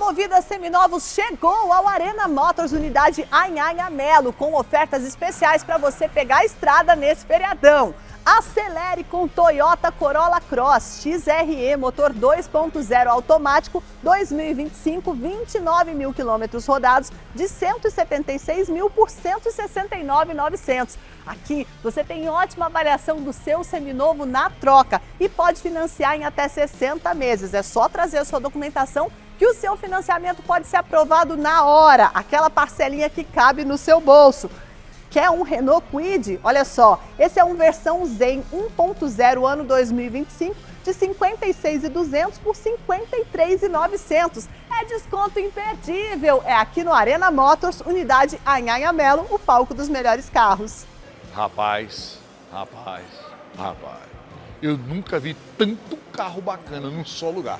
Movida Seminovos chegou ao Arena Motors Unidade Anhangamelo com ofertas especiais para você pegar a estrada nesse feriadão. Acelere com Toyota Corolla Cross XRE, motor 2.0 automático, 2025, 29 mil quilômetros rodados, de 176 mil por 169.900. Aqui você tem ótima avaliação do seu seminovo na troca e pode financiar em até 60 meses. É só trazer a sua documentação que o seu financiamento pode ser aprovado na hora, aquela parcelinha que cabe no seu bolso. Quer um Renault Kwid? Olha só, esse é um versão Zen 1.0 ano 2025 de 56.200 por 53.900. É desconto imperdível. É aqui no Arena Motors, Unidade Anhangamelo, o palco dos melhores carros. Rapaz, eu nunca vi tanto carro bacana num só lugar.